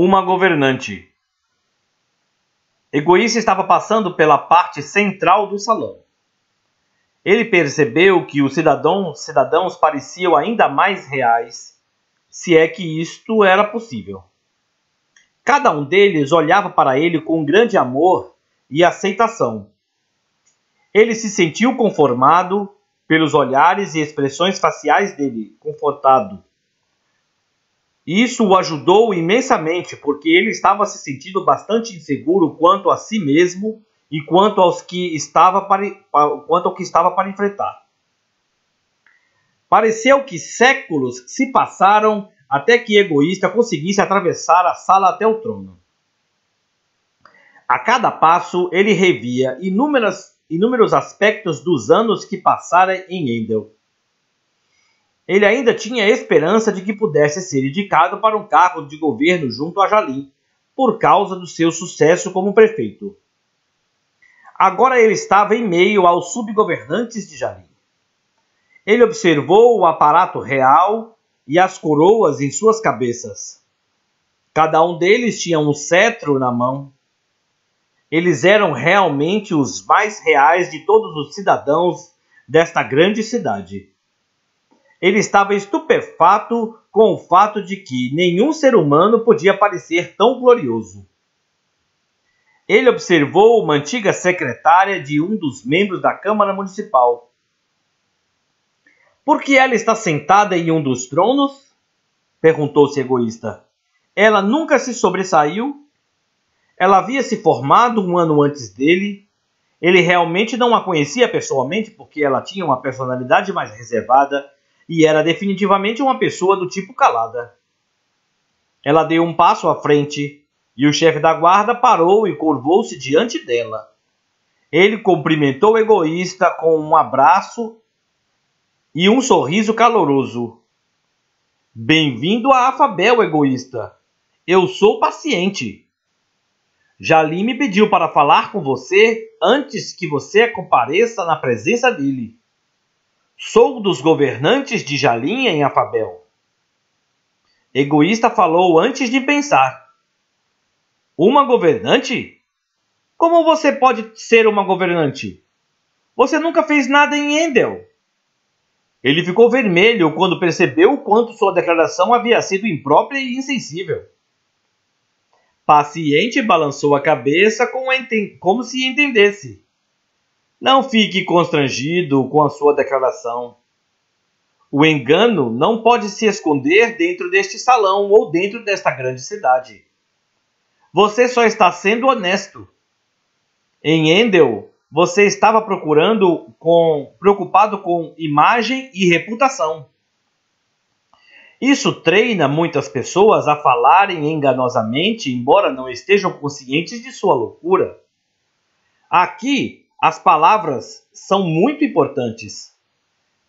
Uma governante. Egoísta estava passando pela parte central do salão. Ele percebeu que os cidadãos pareciam ainda mais reais, se é que isto era possível. Cada um deles olhava para ele com grande amor e aceitação. Ele se sentiu conformado pelos olhares e expressões faciais dele, confortado. Isso o ajudou imensamente, porque ele estava se sentindo bastante inseguro quanto a si mesmo e quanto ao que estava para enfrentar. Pareceu que séculos se passaram até que Egoísta conseguisse atravessar a sala até o trono. A cada passo, ele revia inúmeros aspectos dos anos que passara em Endel. Ele ainda tinha esperança de que pudesse ser indicado para um cargo de governo junto a Jalim, por causa do seu sucesso como prefeito. Agora ele estava em meio aos subgovernantes de Jalim. Ele observou o aparato real e as coroas em suas cabeças. Cada um deles tinha um cetro na mão. Eles eram realmente os mais reais de todos os cidadãos desta grande cidade. Ele estava estupefato com o fato de que nenhum ser humano podia parecer tão glorioso. Ele observou uma antiga secretária de um dos membros da Câmara Municipal. Por que ela está sentada em um dos tronos? Perguntou-se Egoísta. Ela nunca se sobressaiu? Ela havia se formado um ano antes dele. Ele realmente não a conhecia pessoalmente porque ela tinha uma personalidade mais reservada e era definitivamente uma pessoa do tipo calada. Ela deu um passo à frente e o chefe da guarda parou e curvou-se diante dela. Ele cumprimentou o Egoísta com um abraço e um sorriso caloroso. Bem-vindo a Afabel, Egoísta. Eu sou paciente. Jalim me pediu para falar com você antes que você compareça na presença dele. Sou dos governantes de Jalim em Afabel. Egoísta falou antes de pensar. Uma governante? Como você pode ser uma governante? Você nunca fez nada em Endel. Ele ficou vermelho quando percebeu o quanto sua declaração havia sido imprópria e insensível. Paciente balançou a cabeça como se entendesse. Não fique constrangido com a sua declaração. O engano não pode se esconder dentro deste salão ou dentro desta grande cidade. Você só está sendo honesto. Em Endel, você estava preocupado com imagem e reputação. Isso treina muitas pessoas a falarem enganosamente, embora não estejam conscientes de sua loucura. Aqui, as palavras são muito importantes,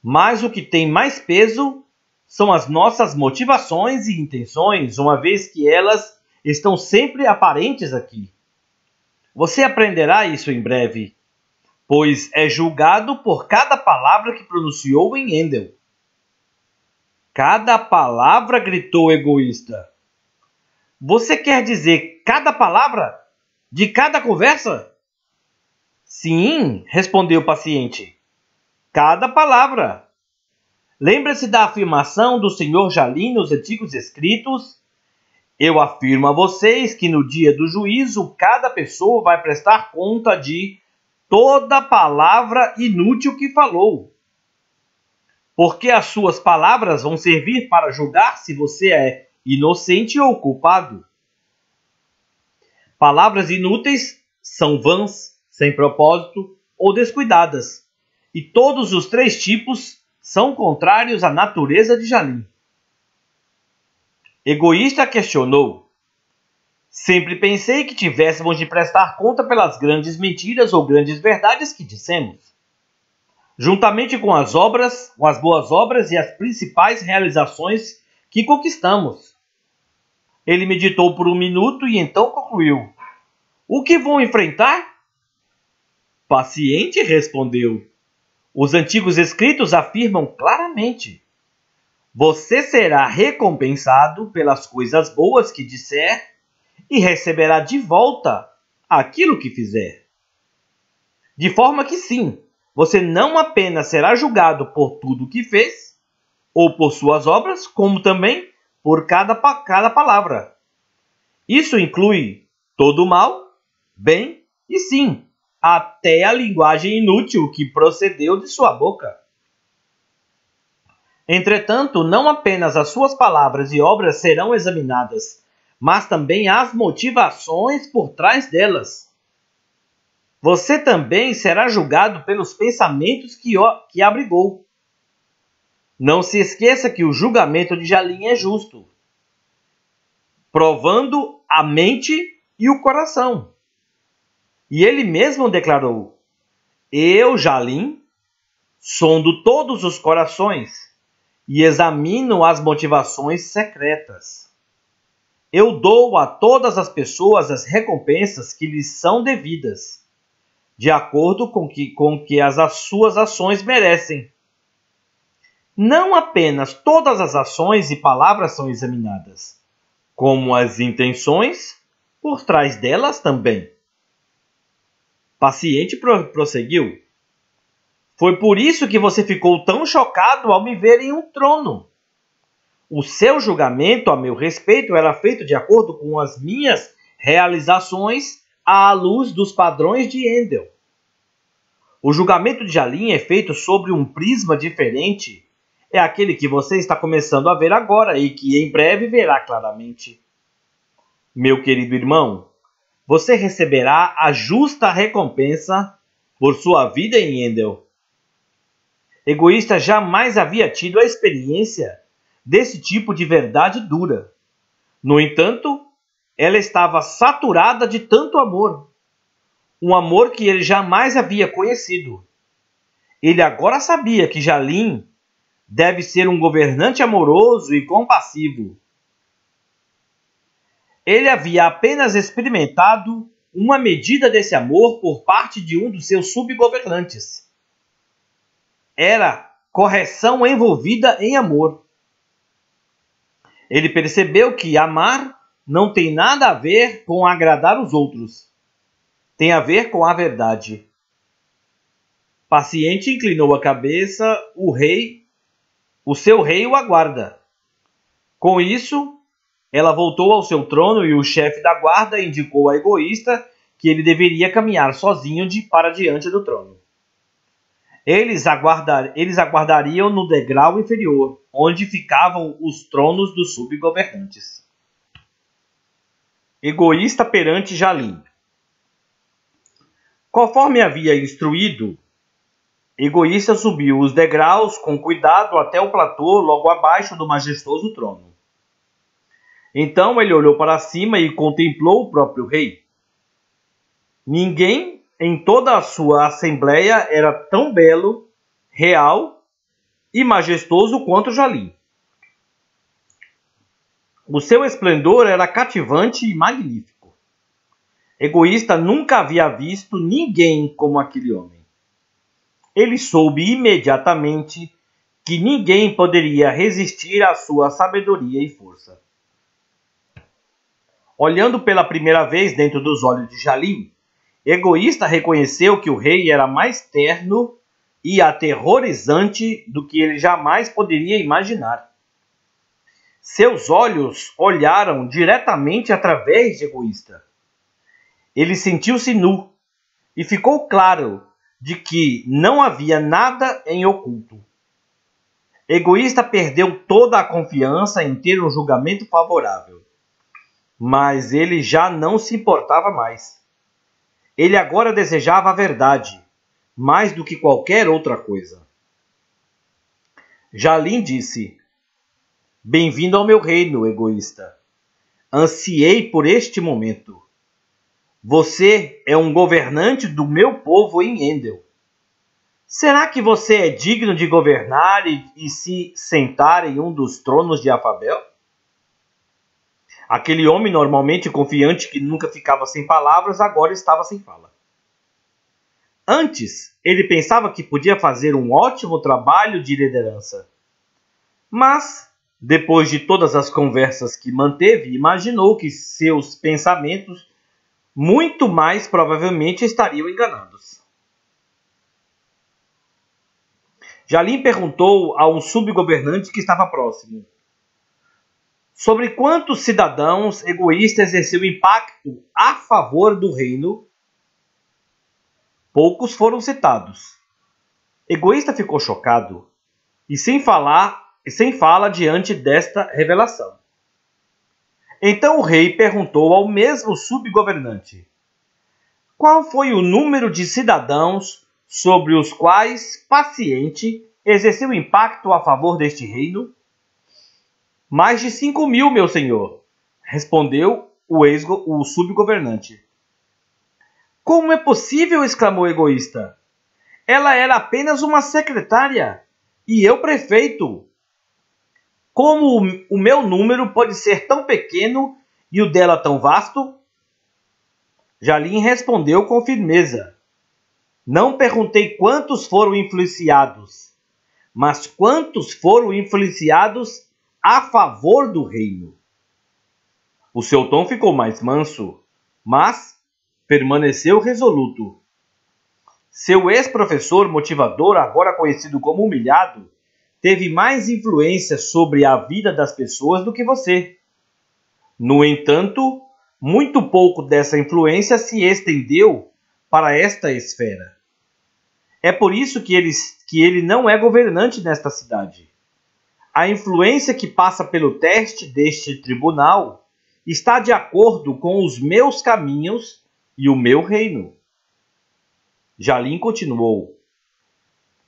mas o que tem mais peso são as nossas motivações e intenções, uma vez que elas estão sempre aparentes aqui. Você aprenderá isso em breve, pois é julgado por cada palavra que pronunciou em Endel. Cada palavra, gritou Egoísta. Você quer dizer cada palavra? De cada conversa? Sim, respondeu o paciente. Cada palavra. Lembra-se da afirmação do Sr. Jalim nos antigos escritos? Eu afirmo a vocês que no dia do juízo cada pessoa vai prestar conta de toda palavra inútil que falou. Porque as suas palavras vão servir para julgar se você é inocente ou culpado. Palavras inúteis são vãs, sem propósito ou descuidadas, e todos os três tipos são contrários à natureza de Jalim. Egoísta questionou. Sempre pensei que tivéssemos de prestar conta pelas grandes mentiras ou grandes verdades que dissemos, juntamente com as boas obras e as principais realizações que conquistamos. Ele meditou por um minuto e então concluiu. O que vão enfrentar? Paciente respondeu. Os antigos escritos afirmam claramente. Você será recompensado pelas coisas boas que disser e receberá de volta aquilo que fizer. De forma que sim, você não apenas será julgado por tudo o que fez, ou por suas obras, como também por cada palavra. Isso inclui todo o mal, bem e sim, até a linguagem inútil que procedeu de sua boca. Entretanto, não apenas as suas palavras e obras serão examinadas, mas também as motivações por trás delas. Você também será julgado pelos pensamentos que abrigou. Não se esqueça que o julgamento de Jalim é justo, provando a mente e o coração. E ele mesmo declarou: Eu, Jalim, sondo todos os corações e examino as motivações secretas. Eu dou a todas as pessoas as recompensas que lhes são devidas, de acordo com que as suas ações merecem. Não apenas todas as ações e palavras são examinadas, como as intenções por trás delas também. Paciente prosseguiu: Foi por isso que você ficou tão chocado ao me ver em um trono. O seu julgamento a meu respeito era feito de acordo com as minhas realizações à luz dos padrões de Endel. O julgamento de Jalim é feito sobre um prisma diferente. É aquele que você está começando a ver agora e que em breve verá claramente. Meu querido irmão, você receberá a justa recompensa por sua vida em Endel. Egoísta jamais havia tido a experiência desse tipo de verdade dura. No entanto, ela estava saturada de tanto amor. Um amor que ele jamais havia conhecido. Ele agora sabia que Jalim deve ser um governante amoroso e compassivo. Ele havia apenas experimentado uma medida desse amor por parte de um dos seus subgovernantes. Era correção envolvida em amor. Ele percebeu que amar não tem nada a ver com agradar os outros. Tem a ver com a verdade. Paciente inclinou a cabeça, o seu rei o aguarda. Com isso, ela voltou ao seu trono e o chefe da guarda indicou a Egoísta que ele deveria caminhar sozinho para diante do trono. Eles aguardariam no degrau inferior, onde ficavam os tronos dos subgovernantes. Egoísta perante Jalim. Conforme havia instruído, Egoísta subiu os degraus com cuidado até o platô logo abaixo do majestoso trono. Então ele olhou para cima e contemplou o próprio rei. Ninguém em toda a sua assembleia era tão belo, real e majestoso quanto Jalim. O seu esplendor era cativante e magnífico. Egoísta nunca havia visto ninguém como aquele homem. Ele soube imediatamente que ninguém poderia resistir à sua sabedoria e força. Olhando pela primeira vez dentro dos olhos de Jalim, Egoísta reconheceu que o rei era mais terno e aterrorizante do que ele jamais poderia imaginar. Seus olhos olharam diretamente através de Egoísta. Ele sentiu-se nu e ficou claro de que não havia nada em oculto. Egoísta perdeu toda a confiança em ter um julgamento favorável. Mas ele já não se importava mais. Ele agora desejava a verdade, mais do que qualquer outra coisa. Jalim disse: Bem-vindo ao meu reino, Egoísta. Ansiei por este momento. Você é um governante do meu povo em Endel. Será que você é digno de governar e se sentar em um dos tronos de Afabel? Aquele homem normalmente confiante que nunca ficava sem palavras, agora estava sem fala. Antes, ele pensava que podia fazer um ótimo trabalho de liderança. Mas Depois de todas as conversas que manteve, imaginou que seus pensamentos muito mais provavelmente estariam enganados. Jalim perguntou a um subgovernante que estava próximo sobre quantos cidadãos egoístas exerceu impacto a favor do reino. Poucos foram citados. Egoísta ficou chocado e sem fala diante desta revelação. Então o rei perguntou ao mesmo subgovernante: qual foi o número de cidadãos sobre os quais Paciente exerceu impacto a favor deste reino? Mais de 5.000, meu senhor, respondeu o subgovernante. Como é possível? Exclamou o egoísta. Ela era apenas uma secretária e eu prefeito. Como o meu número pode ser tão pequeno e o dela tão vasto? Jalim respondeu com firmeza. Não perguntei quantos foram influenciados, mas quantos foram influenciados a favor do reino. O seu tom ficou mais manso, mas permaneceu resoluto. Seu ex-professor motivador, agora conhecido como humilhado, teve mais influência sobre a vida das pessoas do que você. No entanto, muito pouco dessa influência se estendeu para esta esfera. É por isso que ele não é governante nesta cidade. A influência que passa pelo teste deste tribunal está de acordo com os meus caminhos e o meu reino. Jalim continuou.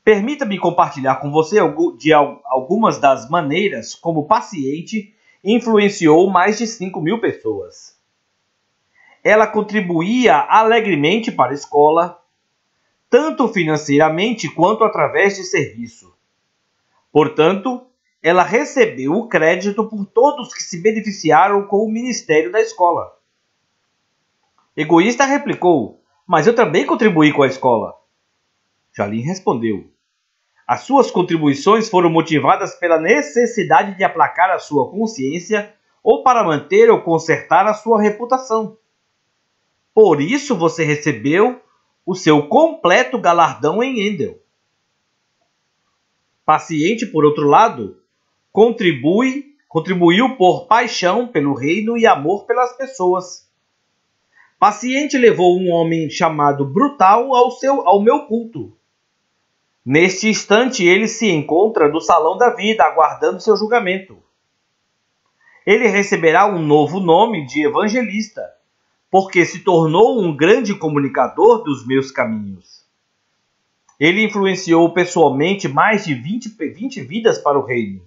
Permita-me compartilhar com você algumas das maneiras como Paciente influenciou mais de 5.000 pessoas. Ela contribuía alegremente para a escola, tanto financeiramente quanto através de serviço. Portanto, ela recebeu o crédito por todos que se beneficiaram com o ministério da escola. Egoísta replicou, mas eu também contribuí com a escola. Jalim respondeu, as suas contribuições foram motivadas pela necessidade de aplacar a sua consciência ou para manter ou consertar a sua reputação. Por isso você recebeu o seu completo galardão em Endel. Paciente, por outro lado, contribuiu por paixão pelo reino e amor pelas pessoas. Paciente levou um homem chamado Brutal ao meu culto. Neste instante, ele se encontra no salão da vida, aguardando seu julgamento. Ele receberá um novo nome de evangelista, porque se tornou um grande comunicador dos meus caminhos. Ele influenciou pessoalmente mais de 20 vidas para o reino.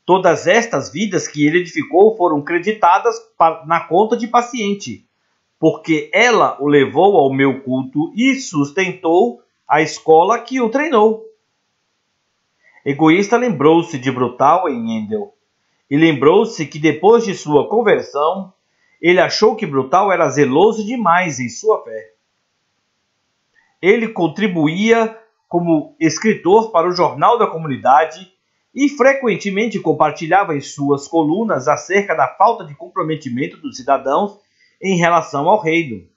Todas estas vidas que ele edificou foram creditadas na conta de Paciente, porque ela o levou ao meu culto e sustentou a escola que o treinou. Egoísta lembrou-se de Brutal em Endel, e lembrou-se que depois de sua conversão, ele achou que Brutal era zeloso demais em sua fé. Ele contribuía como escritor para o jornal da comunidade e frequentemente compartilhava em suas colunas acerca da falta de comprometimento dos cidadãos em relação ao reino.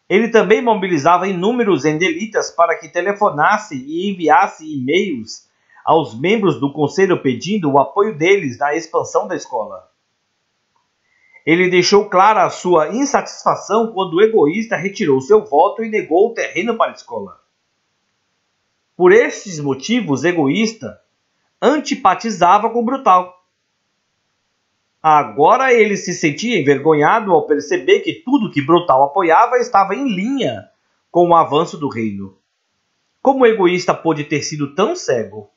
Ele também mobilizava inúmeros endelitas para que telefonassem e enviassem e-mails aos membros do conselho pedindo o apoio deles na expansão da escola. Ele deixou clara a sua insatisfação quando o egoísta retirou seu voto e negou o terreno para a escola. Por estes motivos, egoísta antipatizava com Brutal. Agora ele se sentia envergonhado ao perceber que tudo que Brutal apoiava estava em linha com o avanço do reino. Como o egoísta pôde ter sido tão cego?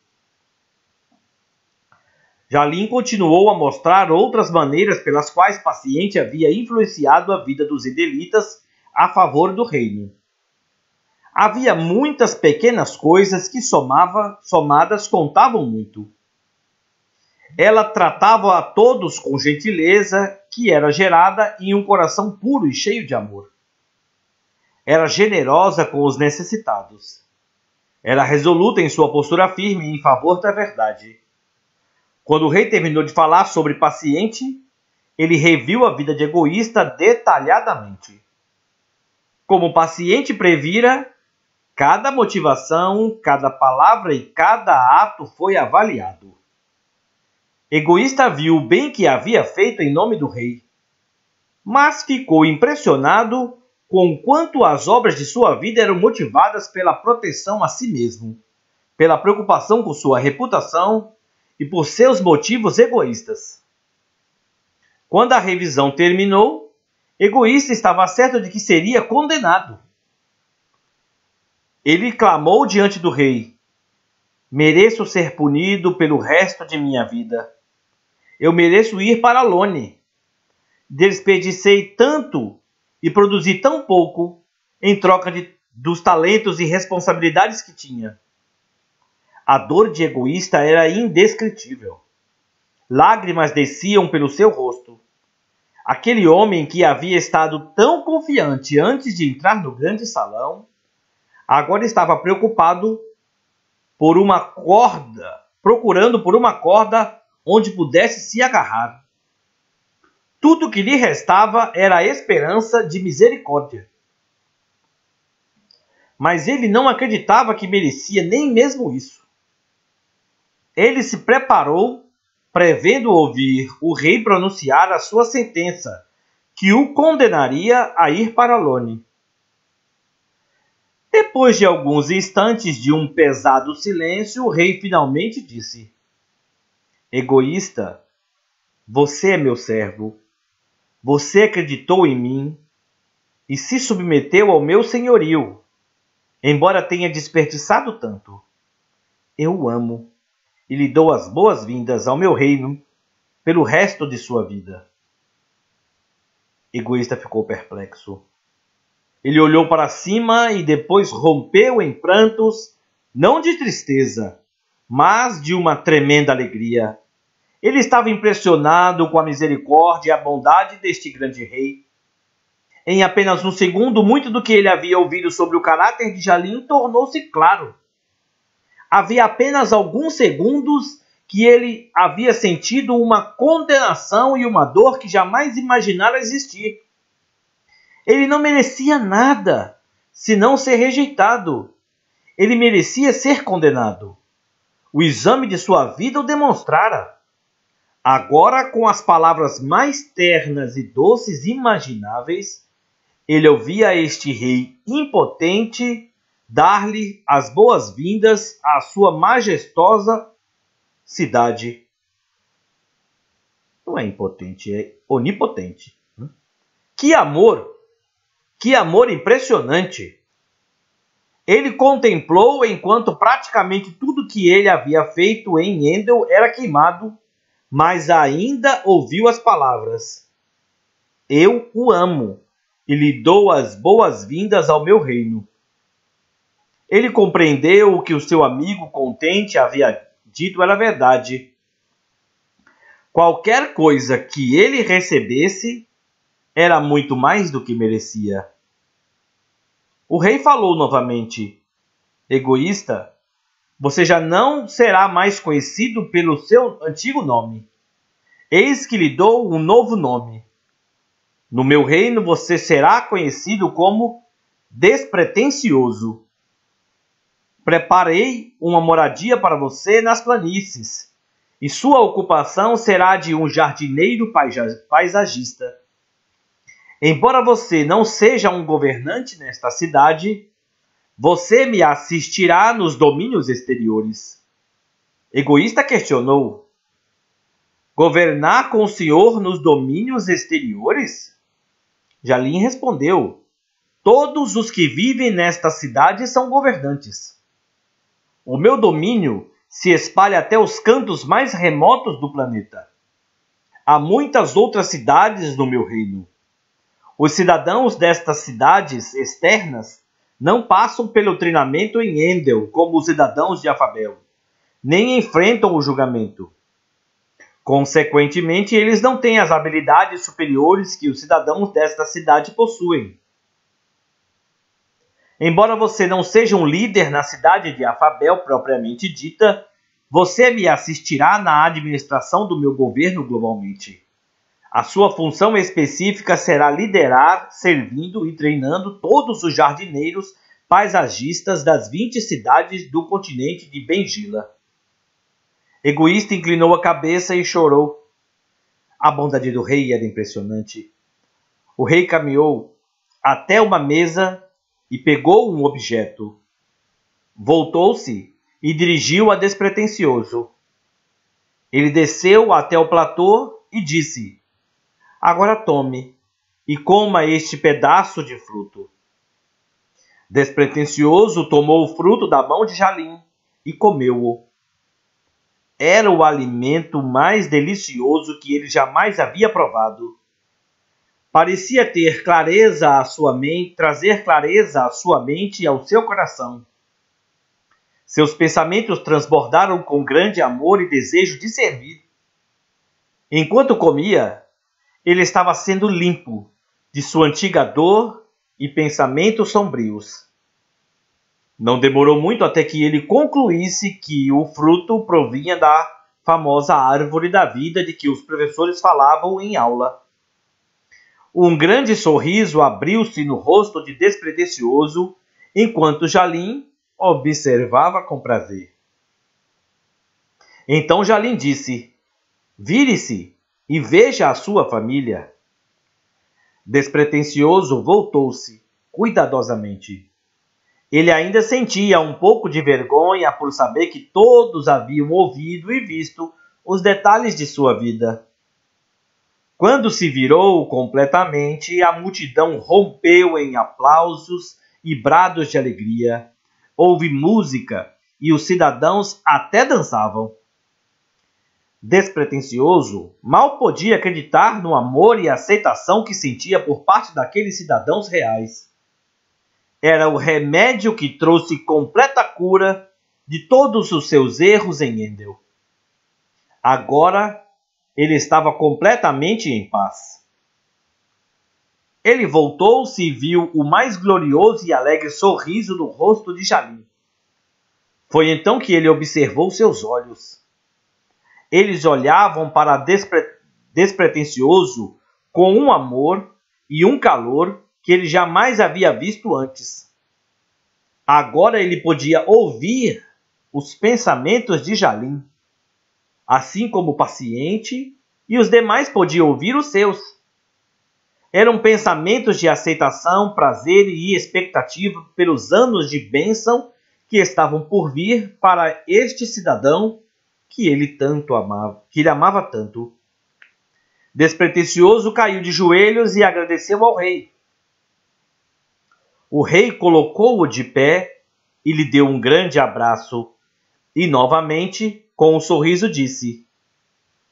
Jalim continuou a mostrar outras maneiras pelas quais Paciente havia influenciado a vida dos endelitas a favor do reino. Havia muitas pequenas coisas que somadas contavam muito. Ela tratava a todos com gentileza que era gerada em um coração puro e cheio de amor. Era generosa com os necessitados. Era resoluta em sua postura firme em favor da verdade. Quando o rei terminou de falar sobre paciente, ele reviu a vida de Egoísta detalhadamente. Como o paciente previra, cada motivação, cada palavra e cada ato foi avaliado. Egoísta viu o bem que havia feito em nome do rei, mas ficou impressionado com quanto as obras de sua vida eram motivadas pela proteção a si mesmo, pela preocupação com sua reputação e por seus motivos egoístas. Quando a revisão terminou, Egoísta estava certo de que seria condenado. Ele clamou diante do rei: mereço ser punido pelo resto de minha vida. Eu mereço ir para Lone. Desperdicei tanto e produzi tão pouco em troca dos talentos e responsabilidades que tinha. A dor de Egoísta era indescritível. Lágrimas desciam pelo seu rosto. Aquele homem que havia estado tão confiante antes de entrar no grande salão, agora estava preocupado procurando por uma corda onde pudesse se agarrar. Tudo que lhe restava era a esperança de misericórdia. Mas ele não acreditava que merecia nem mesmo isso. Ele se preparou, prevendo ouvir o rei pronunciar a sua sentença, que o condenaria a ir para Lone. Depois de alguns instantes de um pesado silêncio, o rei finalmente disse: Egoísta, você é meu servo. Você acreditou em mim e se submeteu ao meu senhorio, embora tenha desperdiçado tanto. Eu o amo e lhe dou as boas-vindas ao meu reino pelo resto de sua vida. Egoísta ficou perplexo. Ele olhou para cima e depois rompeu em prantos, não de tristeza, mas de uma tremenda alegria. Ele estava impressionado com a misericórdia e a bondade deste grande rei. Em apenas um segundo, muito do que ele havia ouvido sobre o caráter de Jalim tornou-se claro. Havia apenas alguns segundos que ele havia sentido uma condenação e uma dor que jamais imaginara existir. Ele não merecia nada, senão ser rejeitado. Ele merecia ser condenado. O exame de sua vida o demonstrara. Agora, com as palavras mais ternas e doces imagináveis, ele ouvia este rei impotente dar-lhe as boas-vindas à sua majestosa cidade. Não é impotente, é onipotente. Que amor! Que amor impressionante! Ele contemplou enquanto praticamente tudo que ele havia feito em Endel era queimado, mas ainda ouviu as palavras: Eu o amo e lhe dou as boas-vindas ao meu reino. Ele compreendeu o que o seu amigo contente havia dito era verdade. Qualquer coisa que ele recebesse era muito mais do que merecia. O rei falou novamente: Egoísta, você já não será mais conhecido pelo seu antigo nome. Eis que lhe dou um novo nome. No meu reino você será conhecido como despretensioso. Preparei uma moradia para você nas planícies, e sua ocupação será de um jardineiro paisagista. Embora você não seja um governante nesta cidade, você me assistirá nos domínios exteriores. Egoísta questionou: Governar com o senhor nos domínios exteriores? Jalim respondeu: Todos os que vivem nesta cidade são governantes. O meu domínio se espalha até os cantos mais remotos do planeta. Há muitas outras cidades no meu reino. Os cidadãos destas cidades externas não passam pelo treinamento em Endel como os cidadãos de Afabel, nem enfrentam o julgamento. Consequentemente, eles não têm as habilidades superiores que os cidadãos desta cidade possuem. Embora você não seja um líder na cidade de Afabel propriamente dita, Você me assistirá na administração do meu governo globalmente. A sua função específica será liderar, servindo e treinando todos os jardineiros paisagistas das 20 cidades do continente de Bengila. Egoísta inclinou a cabeça e chorou. A bondade do rei era impressionante. O rei caminhou até uma mesa e pegou um objeto. Voltou-se e dirigiu a Despretensioso. Ele desceu até o platô e disse: agora tome e coma este pedaço de fruto. Despretensioso tomou o fruto da mão de Jalim e comeu-o. Era o alimento mais delicioso que ele jamais havia provado. Parecia ter clareza à sua mente, trazer clareza à sua mente e ao seu coração. Seus pensamentos transbordaram com grande amor e desejo de servir. Enquanto comia, ele estava sendo limpo de sua antiga dor e pensamentos sombrios. Não demorou muito até que ele concluísse que o fruto provinha da famosa árvore da vida de que os professores falavam em aula. Um grande sorriso abriu-se no rosto de Despretensioso, enquanto Jalim observava com prazer. Então Jalim disse: vire-se e veja a sua família. Despretensioso voltou-se cuidadosamente. Ele ainda sentia um pouco de vergonha por saber que todos haviam ouvido e visto os detalhes de sua vida. Quando se virou completamente, a multidão rompeu em aplausos e brados de alegria. Houve música e os cidadãos até dançavam. Despretensioso mal podia acreditar no amor e aceitação que sentia por parte daqueles cidadãos reais. Era o remédio que trouxe completa cura de todos os seus erros em Endel. Agora ele estava completamente em paz. Ele voltou-se e viu o mais glorioso e alegre sorriso no rosto de Jalim. Foi então que ele observou seus olhos. Eles olhavam para Despretensioso com um amor e um calor que ele jamais havia visto antes. Agora ele podia ouvir os pensamentos de Jalim, assim como o paciente e os demais podiam ouvir os seus. Eram pensamentos de aceitação, prazer e expectativa pelos anos de bênção que estavam por vir para este cidadão que ele amava tanto. Despretensioso caiu de joelhos e agradeceu ao rei. O rei colocou-o de pé e lhe deu um grande abraço e novamente, com um sorriso, disse: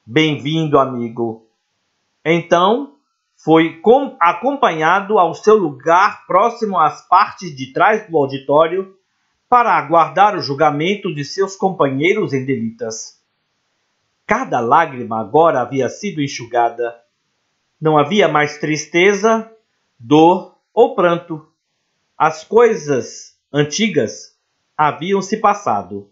bem-vindo, amigo. Então foi acompanhado ao seu lugar próximo às partes de trás do auditório para aguardar o julgamento de seus companheiros endelitas. Cada lágrima agora havia sido enxugada. Não havia mais tristeza, dor ou pranto. As coisas antigas haviam se passado.